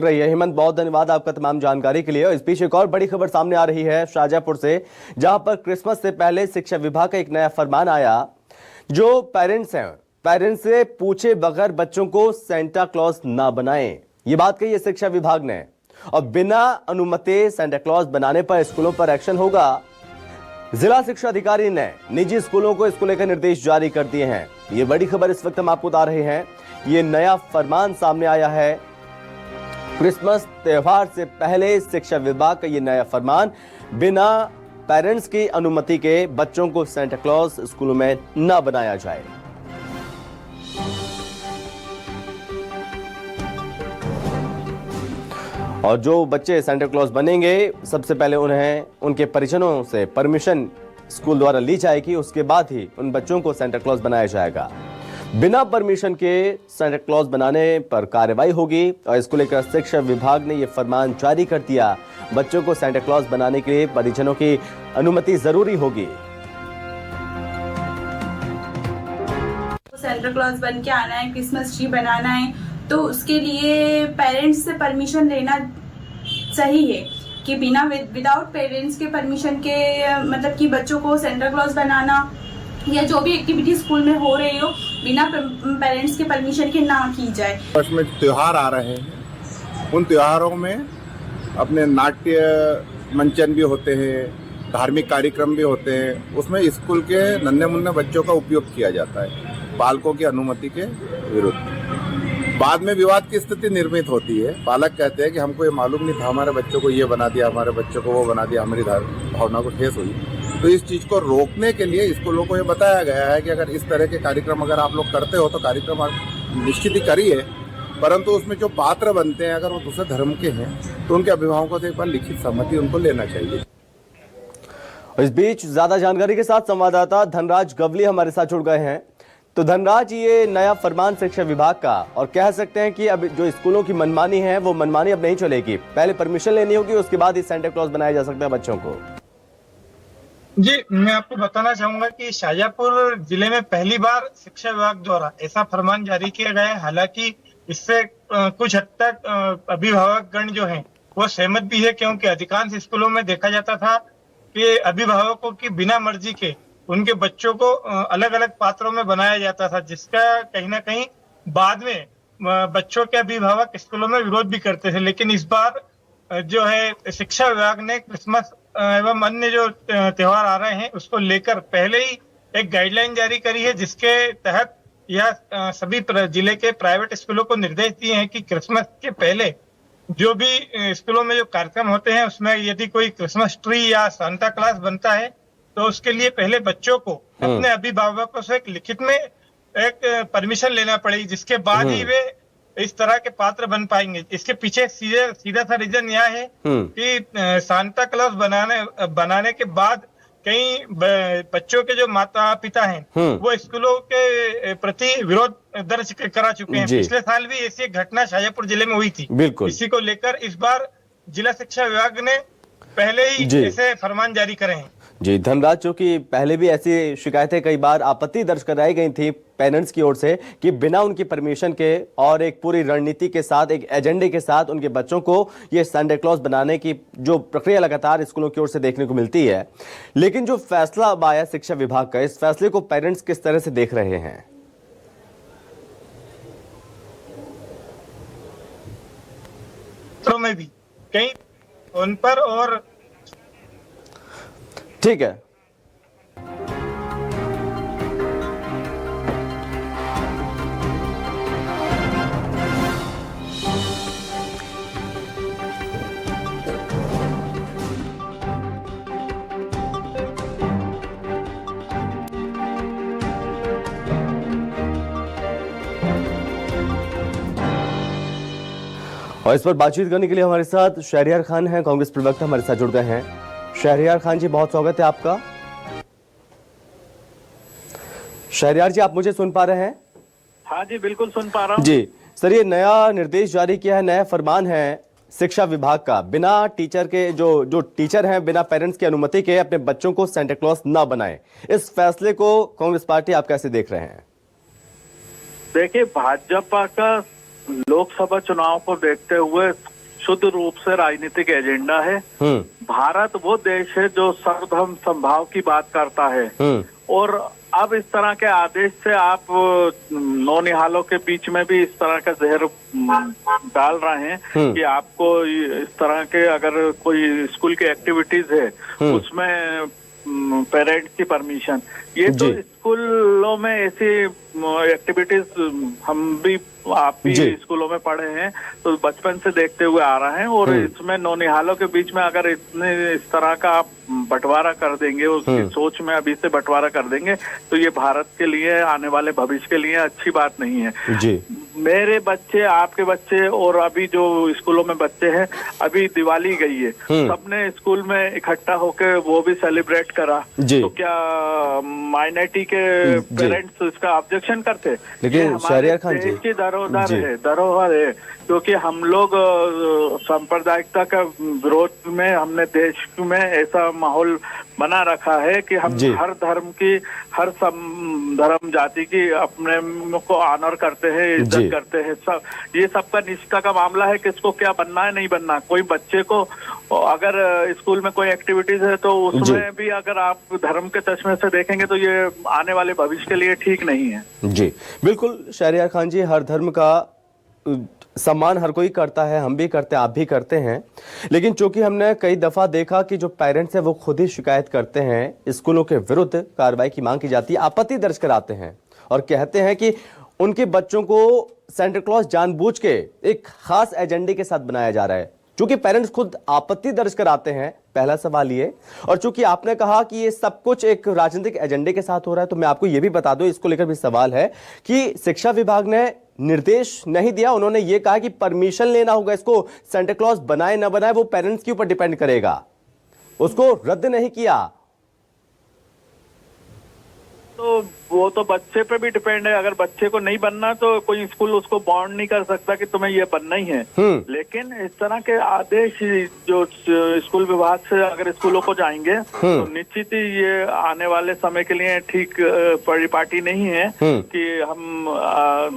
रही है। हेमंत, बहुत धन्यवाद आपका तमाम जानकारी के लिए। और इस बीच एक और बड़ी खबर सामने आ रही है शाहजहांपुर से, जहां पर क्रिसमस से पहले शिक्षा विभाग का एक नया फरमान आया। जो पेरेंट्स हैं, पेरेंट्स से पूछे बगैर बच्चों को सेंटा क्लॉज ना बनाएं, ये बात कही है शिक्षा विभाग ने। और बिना अनुमति सेंटा क्लॉज बनाने पर स्कूलों पर एक्शन होगा। जिला शिक्षा अधिकारी ने निजी स्कूलों को इसको लेकर निर्देश जारी कर दिए हैं। ये बड़ी खबर इस वक्त हम आपको बता रहे हैं। ये नया फरमान सामने आया है। क्रिसमस त्योहार से पहले शिक्षा विभाग का ये नया फरमान, बिना पेरेंट्स की अनुमति के बच्चों को सेंटा क्लॉज स्कूलों में न बनाया जाए। और जो बच्चे सेंटा क्लॉज बनेंगे, सबसे पहले उन्हें उनके परिजनों से परमिशन स्कूल द्वारा ली जाएगी। उसके बाद ही उन बच्चों को सेंटा क्लॉज बनाया जाएगा। बिना परमिशन के सेंटा क्लॉज बनाने पर कार्रवाई होगी। और इसको लेकर शिक्षा विभाग ने यह फरमान जारी कर दिया। बच्चों को सेंटा क्लॉज बनाने के लिए परिजनों की अनुमति जरूरी होगी। सेंटा क्लॉज बन के आना है, क्रिसमस ट्री बनाना है, तो उसके लिए पेरेंट्स से परमिशन लेना सही है कि बिना विदाउट पेरेंट्स के परमिशन के, मतलब कि बच्चों को सेंटा क्लॉज बनाना या जो भी एक्टिविटी स्कूल में हो रही हो, बिना पेरेंट्स के परमिशन के ना की जाए। वर्ष में त्योहार आ रहे हैं, उन त्योहारों में अपने नाट्य मंचन भी होते हैं, धार्मिक कार्यक्रम भी होते हैं। उसमें स्कूल के नन्हे मुन्ने बच्चों का उपयोग किया जाता है पालकों की अनुमति के विरुद्ध। बाद में विवाद की स्थिति निर्मित होती है। पालक कहते हैं कि हमको ये मालूम नहीं था, हमारे बच्चों को ये बना दिया, हमारे बच्चों को वो बना दिया, हमारी भावना को ठेस हुई। तो इस चीज को रोकने के लिए स्कूलों को ये बताया गया है कि अगर इस तरह के कार्यक्रम अगर आप लोग करते हो तो कार्यक्रम निश्चित ही करिए, परंतु उसमें जो पात्र बनते हैं अगर वो दूसरे धर्म के हैं तो उनके अभिभावकों से एक बार लिखित सहमति उनको लेना चाहिए। इस बीच ज्यादा जानकारी के साथ संवाददाता धनराज गवली हमारे साथ जुड़ गए हैं। तो धनराज, ये नया फरमान शिक्षा विभाग का, और कह सकते हैं कि अब जो स्कूलों की मनमानी है वो मनमानी अब नहीं चलेगी, पहले परमिशन लेनी होगी, उसके बाद ही सेंटा क्लॉज बनाया जा सकता है बच्चों को। जी, मैं आपको बताना चाहूंगा कि शाहजहांपुर जिले में पहली बार शिक्षा विभाग द्वारा ऐसा फरमान जारी किया गया है। हालांकि इससे कुछ हद तक अभिभावकगण जो हैं वो सहमत भी है, क्योंकि अधिकांश स्कूलों में देखा जाता था कि अभिभावकों की बिना मर्जी के उनके बच्चों को अलग अलग पात्रों में बनाया जाता था, जिसका कहीं ना कहीं बाद में बच्चों के अभिभावक स्कूलों में विरोध भी करते थे। लेकिन इस बार जो है शिक्षा विभाग ने क्रिसमस एवं अन्य जो त्योहार आ रहे हैं उसको लेकर पहले ही एक गाइडलाइन जारी करी है, जिसके तहत यह सभी जिले के प्राइवेट स्कूलों को निर्देश दिए हैं कि क्रिसमस के पहले जो भी स्कूलों में जो कार्यक्रम होते हैं उसमें यदि कोई क्रिसमस ट्री या सांता क्लॉज बनता है तो उसके लिए पहले बच्चों को अपने अभिभावकों से एक लिखित में एक परमिशन लेना पड़ेगी, जिसके बाद ही वे इस तरह के पात्र बन पाएंगे। इसके पीछे सीधा सा रीजन यह है कि सांता क्लॉज बनाने के बाद कई बच्चों के जो माता पिता हैं वो स्कूलों के प्रति विरोध दर्ज करा चुके हैं। पिछले साल भी ऐसी एक घटना शाहजहांपुर जिले में हुई थी। इसी को लेकर इस बार जिला शिक्षा विभाग ने पहले ही ऐसे फरमान जारी करे हैं। जी धनराज, चूंकि पहले भी ऐसी शिकायतें कई बार आपत्ति दर्ज कराई गई थी पेरेंट्स की ओर से कि बिना उनकी परमिशन के और एक पूरी रणनीति के साथ, एक एजेंडे के साथ उनके बच्चों को ये सेंटा क्लॉज बनाने की जो प्रक्रिया लगातार स्कूलों की ओर से देखने को मिलती है। लेकिन जो फैसला अब आया शिक्षा विभाग का, इस फैसले को पेरेंट्स किस तरह से देख रहे हैं? तो में भी कहीं उन पर और ठीक है। और इस पर बातचीत करने के लिए हमारे साथ शहरियार खान हैं, कांग्रेस प्रवक्ता हमारे साथ जुड़ गए हैं। शहरियार खान जी, बहुत स्वागत है आपका। शहरियार जी, आप मुझे सुन पा रहे हैं? हाँ जी, बिल्कुल सुन पा रहा हूँ जी। सर, ये नया निर्देश जारी किया है, नया फरमान है शिक्षा विभाग का, बिना टीचर के जो टीचर हैं बिना पेरेंट्स की अनुमति के अपने बच्चों को सेंटा क्लॉज ना बनाएं। इस फैसले को कांग्रेस पार्टी आप कैसे देख रहे हैं? देखिए, भाजपा का लोकसभा चुनाव को देखते हुए शुद्ध रूप से राजनीतिक एजेंडा है। भारत वो देश है जो सर्वधर्म समभाव की बात करता है, और अब इस तरह के आदेश से आप नौनिहालों के बीच में भी इस तरह का जहर डाल रहे हैं कि आपको इस तरह के अगर कोई स्कूल की एक्टिविटीज है उसमें पेरेंट्स की परमिशन, ये तो स्कूलों में ऐसी एक्टिविटीज हम भी आप भी स्कूलों में पढ़े हैं तो बचपन से देखते हुए आ रहे हैं, और इसमें नौनिहालों के बीच में अगर इतने इस तरह का आप बंटवारा कर देंगे, उसकी सोच में अभी से बंटवारा कर देंगे, तो ये भारत के लिए आने वाले भविष्य के लिए अच्छी बात नहीं है। जी। मेरे बच्चे, आपके बच्चे और अभी जो स्कूलों में बच्चे हैं, अभी दिवाली गई है, सबने स्कूल में इकट्ठा होकर वो भी सेलिब्रेट करा, तो क्या माइनॉरिटी के पेरेंट्स इसका ऑब्जेक्शन करते? लेकिन शहरियार खान जी की धरोहर है, क्योंकि हम लोग सांप्रदायिकता का विरोध में हमने देश में ऐसा माहौल बना रखा है कि हम हर धर्म की, हर धर्म जाति की अपने को ऑनर करते हैं, इज्जत करते हैं। सब ये सबका निष्ठा का मामला है, किसको क्या बनना है नहीं बनना। कोई बच्चे को अगर स्कूल में कोई एक्टिविटीज है तो उसमें भी अगर आप धर्म के चश्मे से देखेंगे तो ये आने वाले भविष्य के लिए ठीक नहीं है। जी बिल्कुल शहरियार खान जी, हर धर्म का सम्मान हर कोई करता है, हम भी करते हैं, आप भी करते हैं, लेकिन चूंकि हमने कई दफा देखा कि जो पेरेंट्स हैं वो खुद ही शिकायत करते हैं, स्कूलों के विरुद्ध कार्रवाई की मांग की जाती है, आपत्ति दर्ज कराते हैं और कहते हैं कि उनके बच्चों को सेंटा क्लॉज जानबूझ के एक खास एजेंडे के साथ बनाया जा रहा है। चूंकि पेरेंट्स खुद आपत्ति दर्ज कराते हैं, पहला सवाल ये, और चूंकि आपने कहा कि ये सब कुछ एक राजनीतिक एजेंडे के साथ हो रहा है, तो मैं आपको ये भी बता दूं, इसको लेकर भी सवाल है कि शिक्षा विभाग ने निर्देश नहीं दिया, उन्होंने ये कहा कि परमिशन लेना होगा, इसको सेंटा क्लॉज बनाए ना बनाए वो पेरेंट्स के ऊपर डिपेंड करेगा, उसको रद्द नहीं किया। तो वो तो बच्चे पे भी डिपेंड है, अगर बच्चे को नहीं बनना तो कोई स्कूल उसको बॉन्ड नहीं कर सकता कि तुम्हें ये बनना ही है। लेकिन इस तरह के आदेश जो स्कूल विभाग से अगर स्कूलों को जाएंगे तो निश्चित ही ये आने वाले समय के लिए ठीक परिपाटी नहीं है कि हम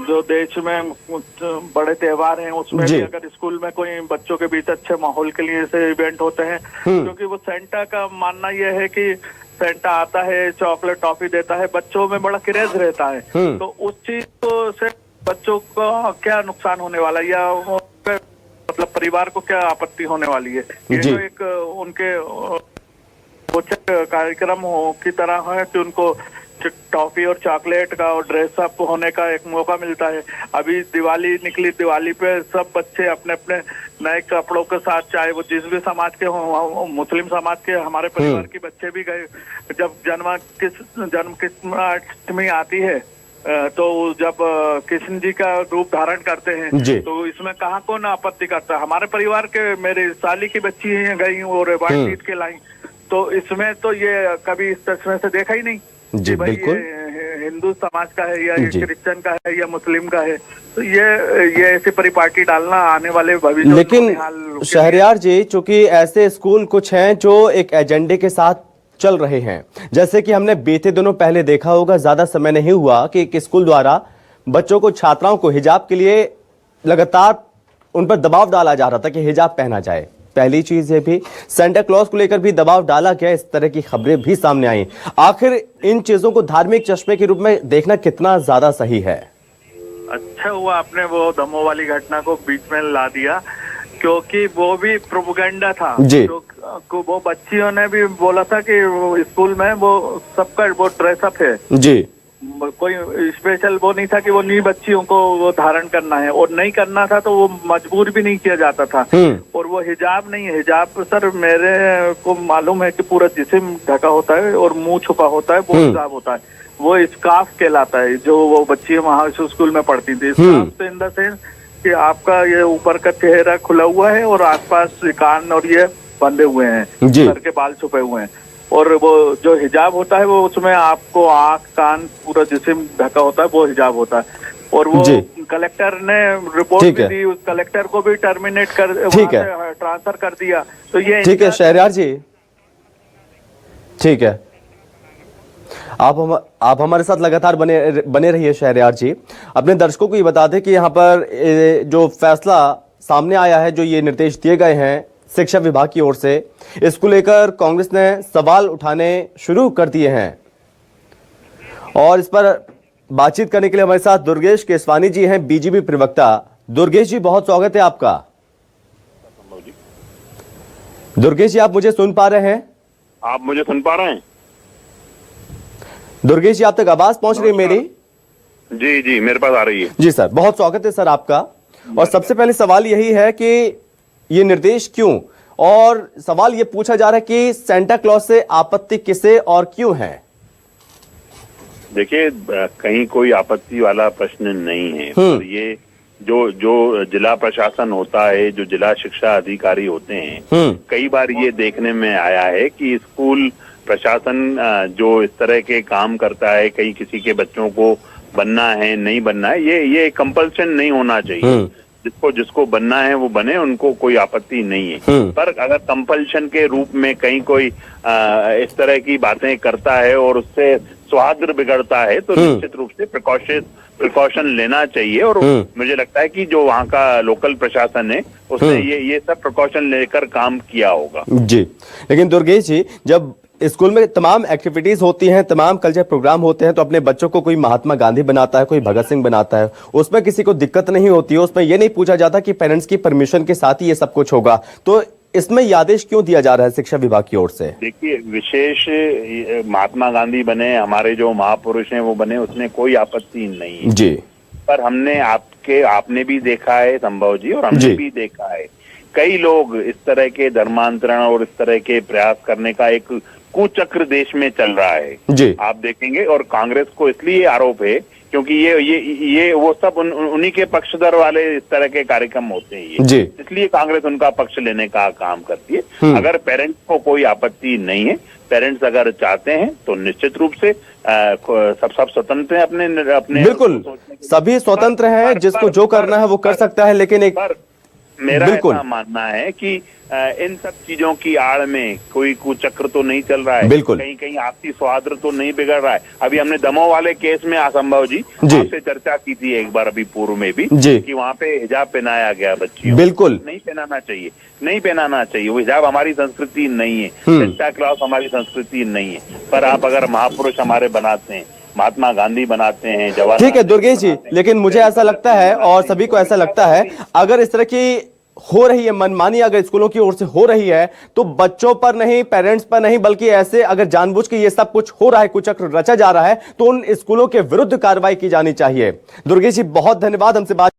जो देश में बड़े त्योहार हैं उसमें भी अगर स्कूल में कोई बच्चों के बीच अच्छे माहौल के लिए ऐसे इवेंट होते हैं, क्योंकि वो सेंटा का मानना यह है कि सेंटा आता है, चॉकलेट टॉफी देता है, बच्चों में बड़ा क्रेज रहता है, तो उस चीज को से बच्चों को क्या नुकसान होने वाला है या मतलब परिवार को क्या आपत्ति होने वाली है। ये जो एक उनके कार्यक्रम हो की तरह है कि उनको टॉफी और चॉकलेट का और ड्रेस अप होने का एक मौका मिलता है। अभी दिवाली निकली, दिवाली पे सब बच्चे अपने अपने नए कपड़ों के साथ, चाहे वो जिस भी समाज के हो, मुस्लिम समाज के, हमारे परिवार के बच्चे भी गए। जब जन्माष्टमी आती है तो जब कृष्ण जी का रूप धारण करते हैं तो इसमें कहाँ कौन आपत्ति करता है। हमारे परिवार के मेरे साली की बच्ची गई और व्हाइट टीथ के लाई, तो इसमें तो ये कभी इस तस्वीर से देखा ही नहीं जी बिल्कुल हिंदू समाज का है या क्रिश्चियन का है या मुस्लिम का है, तो ये ऐसी परिपाटी डालना आने वाले भविष्य। लेकिन शहरियार जी, चूंकि ऐसे स्कूल कुछ हैं जो एक एजेंडे के साथ चल रहे हैं, जैसे कि हमने बीते दिनों पहले देखा होगा, ज्यादा समय नहीं हुआ कि एक स्कूल द्वारा बच्चों को, छात्राओं को हिजाब के लिए लगातार उन पर दबाव डाला जा रहा था कि हिजाब पहना जाए। पहली चीज ये भी, सेंटा क्लॉज को लेकर भी दबाव डाला गया, इस तरह की खबरें भी सामने आई। आखिर इन चीजों को धार्मिक चश्मे के रूप में देखना कितना ज्यादा सही है? अच्छा हुआ आपने वो दमोह वाली घटना को बीच में ला दिया, क्योंकि वो भी प्रोपेगेंडा था जी। तो वो बच्चियों ने भी बोला था कि स्कूल में वो सबका वो ड्रेसअप है जी, कोई स्पेशल वो नहीं था कि वो नई बच्चियों को वो धारण करना है, और नहीं करना था तो वो मजबूर भी नहीं किया जाता था। और वो हिजाब नहीं है, हिजाब सर मेरे को मालूम है कि पूरा जिस्म ढका होता है और मुंह छुपा होता है, वो हिजाब होता है, वो स्कार्फ कहलाता है, जो वो बच्ची वहाँ स्कूल में पढ़ती थी। स्कार्फ इन द सेंस कि आपका ये ऊपर का चेहरा खुला हुआ है और आसपास कान और ये बंधे हुए हैं, सर के बाल छुपे हुए हैं, और वो जो हिजाब होता है वो उसमें आपको आंख, कान, पूरा जिस्म ढका होता है, वो हिजाब होता है। और वो कलेक्टर ने रिपोर्ट भी दी, उस कलेक्टर को भी टर्मिनेट कर ट्रांसफर कर दिया। तो ये ठीक है शहरियार जी, ठीक है, आप हमारे साथ लगातार बने रहिए शहरियार जी। अपने दर्शकों को ये बता दें कि यहाँ पर जो फैसला सामने आया है, जो ये निर्देश दिए गए हैं शिक्षा विभाग की ओर से, इसको लेकर कांग्रेस ने सवाल उठाने शुरू कर दिए हैं। और इस पर बातचीत करने के लिए हमारे साथ दुर्गेश केसवानी जी हैं, बीजेपी प्रवक्ता। दुर्गेश जी, बहुत स्वागत है आपका। दुर्गेश जी, आप मुझे सुन पा रहे हैं? आप मुझे सुन पा रहे हैं? दुर्गेश जी, आप तक आवाज पहुंच रही है मेरी? जी जी, मेरे पास आ रही है। जी सर, बहुत स्वागत है सर आपका। और सबसे पहले सवाल यही है कि ये निर्देश क्यों, और सवाल ये पूछा जा रहा है कि सेंटा क्लॉज से आपत्ति किसे और क्यों है? देखिए, कहीं कोई आपत्ति वाला प्रश्न नहीं है, पर ये जो जिला प्रशासन होता है, जो जिला शिक्षा अधिकारी होते हैं, कई बार ये देखने में आया है कि स्कूल प्रशासन जो इस तरह के काम करता है, कहीं किसी के बच्चों को बनना है नहीं बनना है, ये कंपल्शन नहीं होना चाहिए। जिसको बनना है वो बने, उनको कोई आपत्ति नहीं है। पर अगर कंपल्शन के रूप में कहीं कोई इस तरह की बातें करता है और उससे स्वाद्र बिगड़ता है, तो निश्चित रूप से प्रिकॉशन लेना चाहिए। और मुझे लगता है कि जो वहाँ का लोकल प्रशासन है उसने ये सब प्रिकॉशन लेकर काम किया होगा। जी, लेकिन दुर्गेश जी, जब स्कूल में तमाम एक्टिविटीज होती हैं, तमाम कल्चर प्रोग्राम होते हैं, तो अपने बच्चों को कोई महात्मा गांधी बनाता है, कोई भगत सिंह बनाता है, उसमें किसी को दिक्कत नहीं होती है। उसमें यह नहीं पूछा जाता कि पेरेंट्स की परमिशन के साथ ही ये सब कुछ होगा। तो इसमें ये आदेश क्यों दिया जा रहा है शिक्षा विभाग की ओर से? देखिए, विशेष महात्मा गांधी बने, हमारे जो महापुरुष हैं वो बने, उसमें कोई आपत्ति नहीं है जी। पर आपने भी देखा है संभव जी, और हमने भी देखा है, कई लोग इस तरह के धर्मांतरण और इस तरह के प्रयास करने का एक कुचक्र देश में चल रहा है जी। आप देखेंगे, और कांग्रेस को इसलिए आरोप है क्योंकि ये वो सब उन्हीं के पक्षधर वाले इस तरह के कार्यक्रम होते हैं जी। इसलिए कांग्रेस उनका पक्ष लेने का काम करती है। अगर पेरेंट्स को कोई आपत्ति नहीं है, पेरेंट्स अगर चाहते हैं तो निश्चित रूप से सब स्वतंत्र हैं अपने बिल्कुल, सभी स्वतंत्र हैं, जिसको जो करना है वो कर सकता है। लेकिन एक मेरा ऐसा मानना है कि इन सब चीजों की आड़ में कोई कुचक्र तो नहीं चल रहा है, बिल्कुल कहीं आपसी स्वाद्र तो नहीं बिगड़ रहा है। अभी हमने दमोह वाले केस में असंभव जी आपसे चर्चा की थी एक बार अभी पूर्व में भी कि वहाँ पे हिजाब पहनाया गया बच्चियों, बिल्कुल नहीं पहनाना चाहिए, वो हिजाब हमारी संस्कृति नहीं है, सेंटा क्लॉज हमारी संस्कृति नहीं है। पर आप अगर महापुरुष हमारे बनाते हैं, महात्मा गांधी बनाते हैं, जवाहरलाल, ठीक है दुर्गेश जी, लेकिन मुझे ऐसा लगता है और सभी को ऐसा लगता है, अगर इस तरह की हो रही है मनमानी, अगर स्कूलों की ओर से हो रही है, तो बच्चों पर नहीं, पेरेंट्स पर नहीं, बल्कि ऐसे अगर जानबूझ के ये सब कुछ हो रहा है, कुचक्र रचा जा रहा है, तो उन स्कूलों के विरुद्ध कार्रवाई की जानी चाहिए। दुर्गेश जी, बहुत धन्यवाद हमसे बात